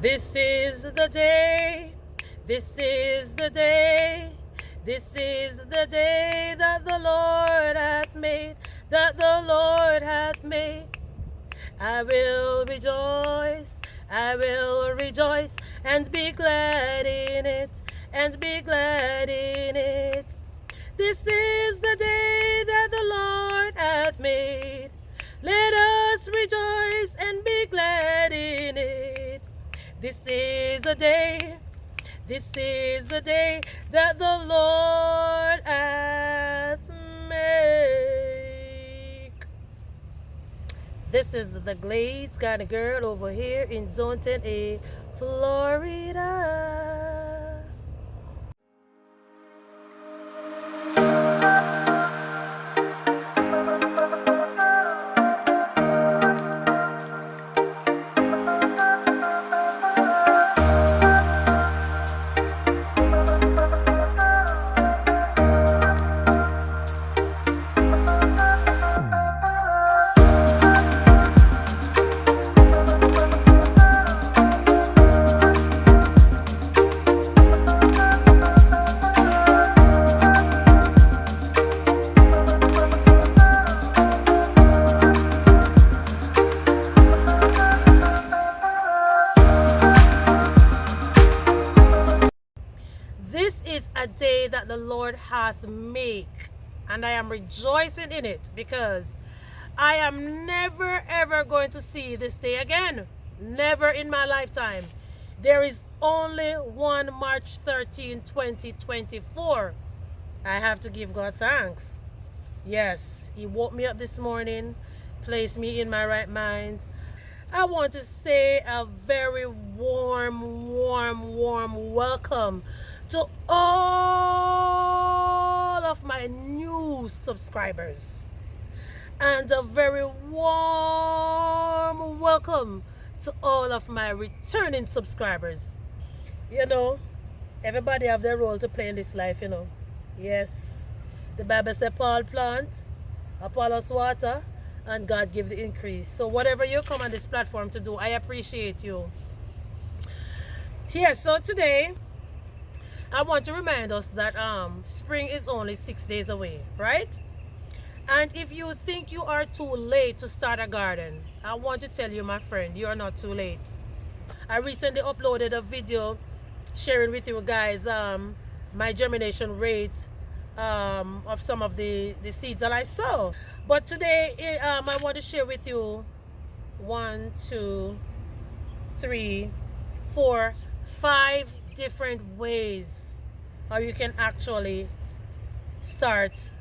This is the day, this is the day, this is the day that the Lord hath made, that the Lord hath made. I will rejoice, I will rejoice, and be glad in it, and be glad in it. This is the day that the Lord hath made. Let us rejoice and be glad in it. This is a day, this is the day that the Lord hath made. This is the Glades kind of girl over here in Zone 10A, Florida. This is a day that the Lord hath made, and I am rejoicing in it because I am never ever going to see this day again. Never in my lifetime. There is only one March 13, 2024. I have to give God thanks. Yes, He woke me up this morning, placed me in my right mind. I want to say a very warm welcome to all of my new subscribers, and a very warm welcome to all of my returning subscribers. You know, everybody have their role to play in this life, you know. Yes, the Bible says Paul plant, Apollos water, and God give the increase. So whatever you come on this platform to do, I appreciate you. Yes, so today I want to remind us that spring is only 6 days away, right? And if you think you are too late to start a garden, I want to tell you, my friend, you are not too late. I recently uploaded a video sharing with you guys my germination rate of some of the seeds that I sow. But today I want to share with you 1, 2, 3, 4, 5 different ways how you can actually start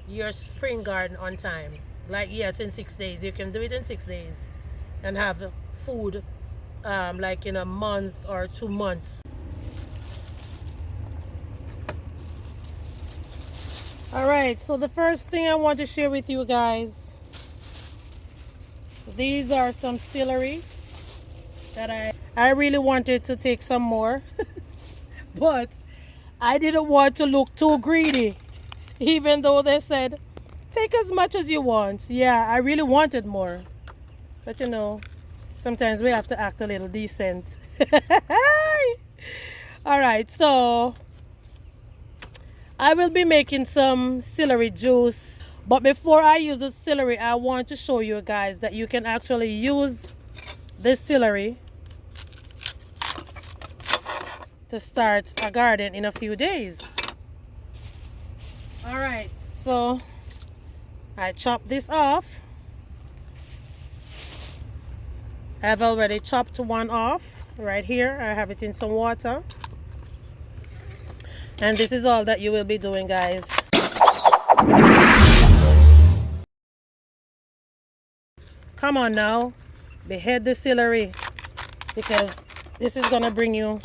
your spring garden on time. Like, yes, in 6 days. You can do it in 6 days and have food like in a month or 2 months. Alright, so the first thing I want to share with you guys, these are some celery that I really wanted to take some more but I didn't want to look too greedy, even though they said take as much as you want. Yeah, I really wanted more, but you know, sometimes we have to act a little decent. All right, so I will be making some celery juice, but before I use the celery, I want to show you guys that you can actually use this celery to start a garden in a few days. All right, so I chopped this off. I've already chopped one off right here. I have it in some water, and this is all that you will be doing, guys. Come on now, behead the celery, because this is gonna bring you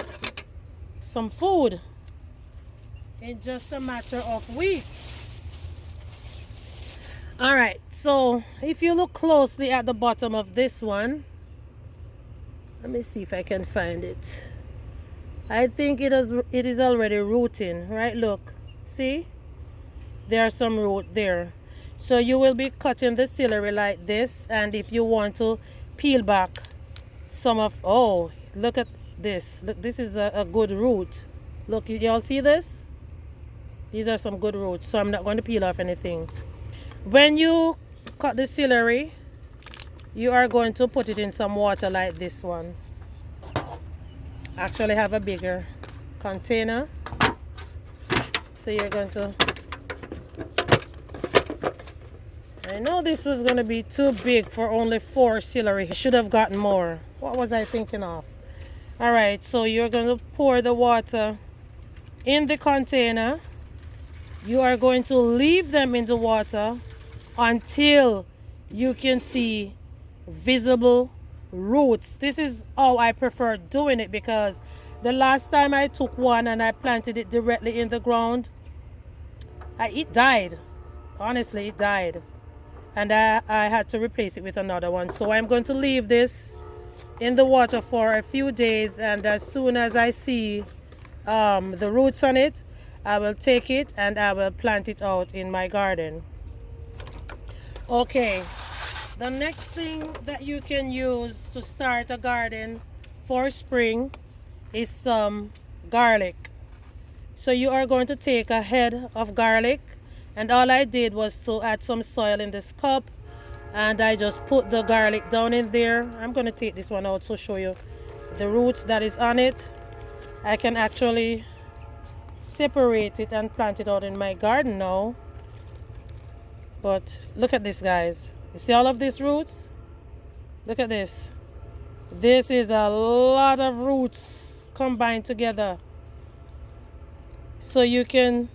some food in just a matter of weeks. All right, so if you look closely at the bottom of this one, let me see if I can find it. I think it is already rooting, right? Look, see, there are some root there. So you will be cutting the celery like this, and if you want to peel back some of, oh, Look at this. Look, this is a good root. Look, y'all see this? These are some good roots, so I'm not going to peel off anything. When you cut the celery, you are going to put it in some water like this one. Actually have a bigger container. So you're going to... I know this was going to be too big for only 4 celery. I should have gotten more. What was I thinking of? Alright, so you're going to pour the water in the container. You are going to leave them in the water until you can see visible roots. This is how I prefer doing it, because the last time I took one and I planted it directly in the ground, it died. Honestly, it died. And I had to replace it with another one. So I'm going to leave this in the water for a few days, and as soon as I see the roots on it, I will take it and I will plant it out in my garden. Okay, the next thing that you can use to start a garden for spring is some garlic. So you are going to take a head of garlic, and all I did was to add some soil in this cup, and I just put the garlic down in there. I'm going to take this one out to show you the roots that is on it. I can actually separate it and plant it out in my garden now. But look at this, guys. You see all of these roots? Look at this. This is a lot of roots combined together. So you can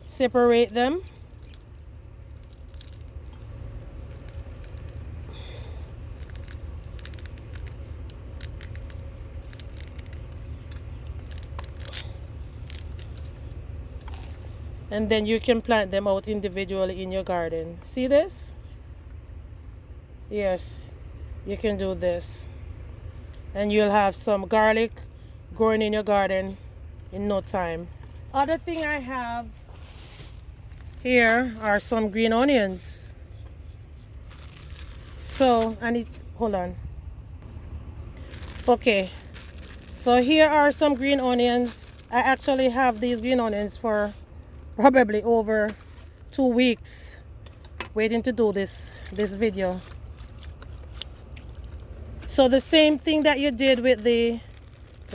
separate them. And then you can plant them out individually in your garden. See this? Yes, you can do this. And you'll have some garlic growing in your garden in no time. Other thing I have here are some green onions. So I need, hold on. Okay, so here are some green onions. I actually have these green onions for probably over 2 weeks waiting to do this video. So the same thing that you did with the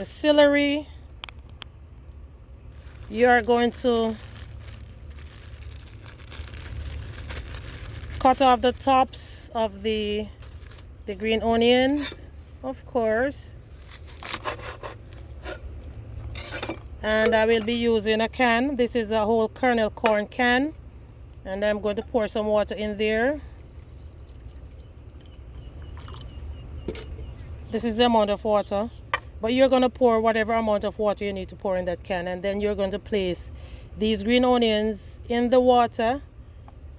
celery, you are going to cut off the tops of the green onions, of course. And I will be using a can. This is a whole kernel corn can, and I'm going to pour some water in there. This is the amount of water, but you're going to pour whatever amount of water you need to pour in that can, and then you're going to place these green onions in the water,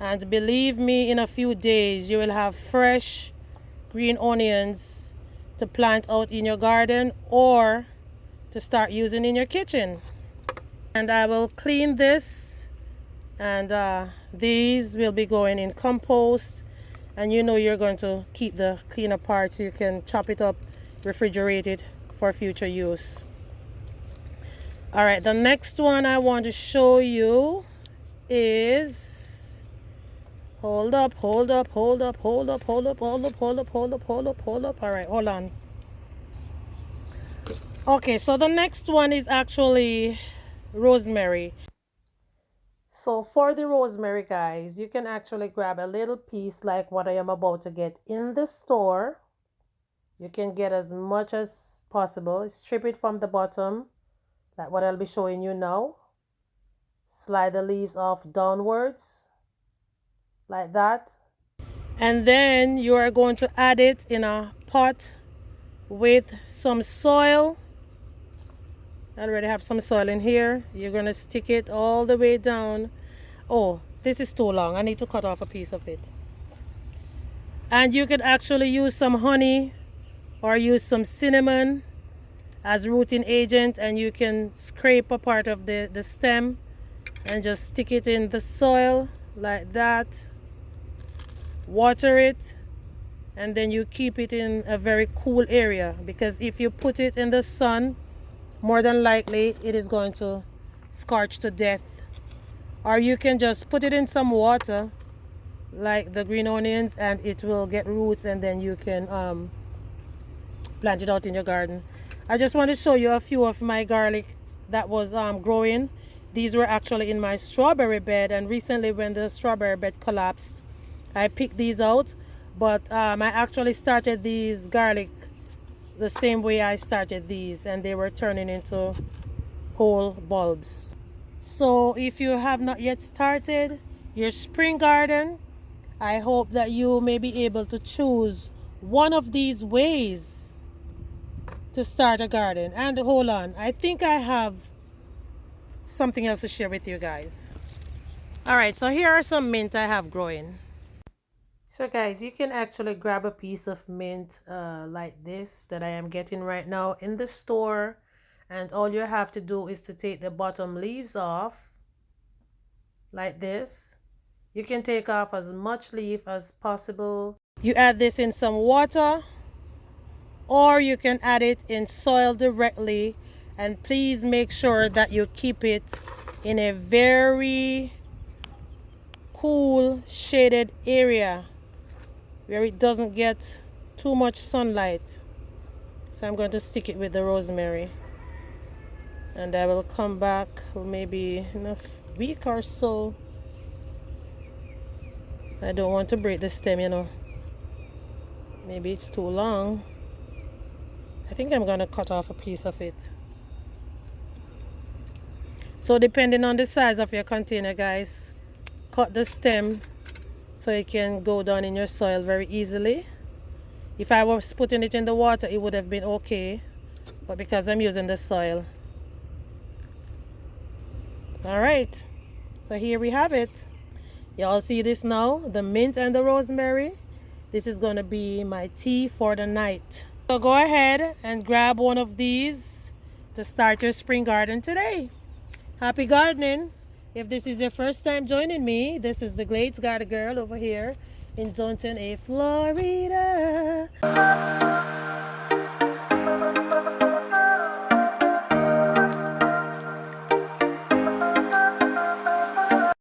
and believe me, in a few days you will have fresh green onions to plant out in your garden or to start using in your kitchen. And I will clean this, and these will be going in compost, and you know you're going to keep the cleaner parts so you can chop it up, refrigerate it for future use. All right, the next one I want to show you is, hold up. All right, hold on. Okay, so the next one is actually rosemary. So for the rosemary, guys, you can actually grab a little piece like what I am about to get in the store. You can get as much as possible. Strip it from the bottom, like what I'll be showing you now. Slide the leaves off downwards, like that. And then you are going to add it in a pot with some soil. I already have some soil in here. You're going to stick it all the way down. Oh, this is too long. I need to cut off a piece of it. And you could actually use some honey or use some cinnamon as rooting agent, and you can scrape a part of the stem and just stick it in the soil like that. Water it, and then you keep it in a very cool area, because if you put it in the sun, more than likely it is going to scorch to death. Or you can just put it in some water like the green onions, and it will get roots, and then you can plant it out in your garden. I just want to show you a few of my garlic that was growing. These were actually in my strawberry bed, and recently when the strawberry bed collapsed, I picked these out. But I actually started these garlic the same way I started these, and they were turning into whole bulbs. So if you have not yet started your spring garden, I hope that you may be able to choose one of these ways to start a garden. And hold on, I think I have something else to share with you guys. All right, so here are some mint I have growing. So guys, you can actually grab a piece of mint like this that I am getting right now in the store, and all you have to do is to take the bottom leaves off like this. You can take off as much leaf as possible. You add this in some water, or you can add it in soil directly, and please make sure that you keep it in a very cool shaded area where it doesn't get too much sunlight. So I'm going to stick it with the rosemary, and I will come back maybe in a week or so. I don't want to break the stem, you know. Maybe it's too long. I think I'm going to cut off a piece of it. So depending on the size of your container, guys, cut the stem so it can go down in your soil very easily. If I was putting it in the water, it would have been okay, but because I'm using the soil. All right, so here we have it. Y'all see this now, the mint and the rosemary. This is going to be my tea for the night. So go ahead and grab one of these to start your spring garden today. Happy gardening. If this is your first time joining me, this is the Glades Garden Girl over here in Zone 10A, Florida.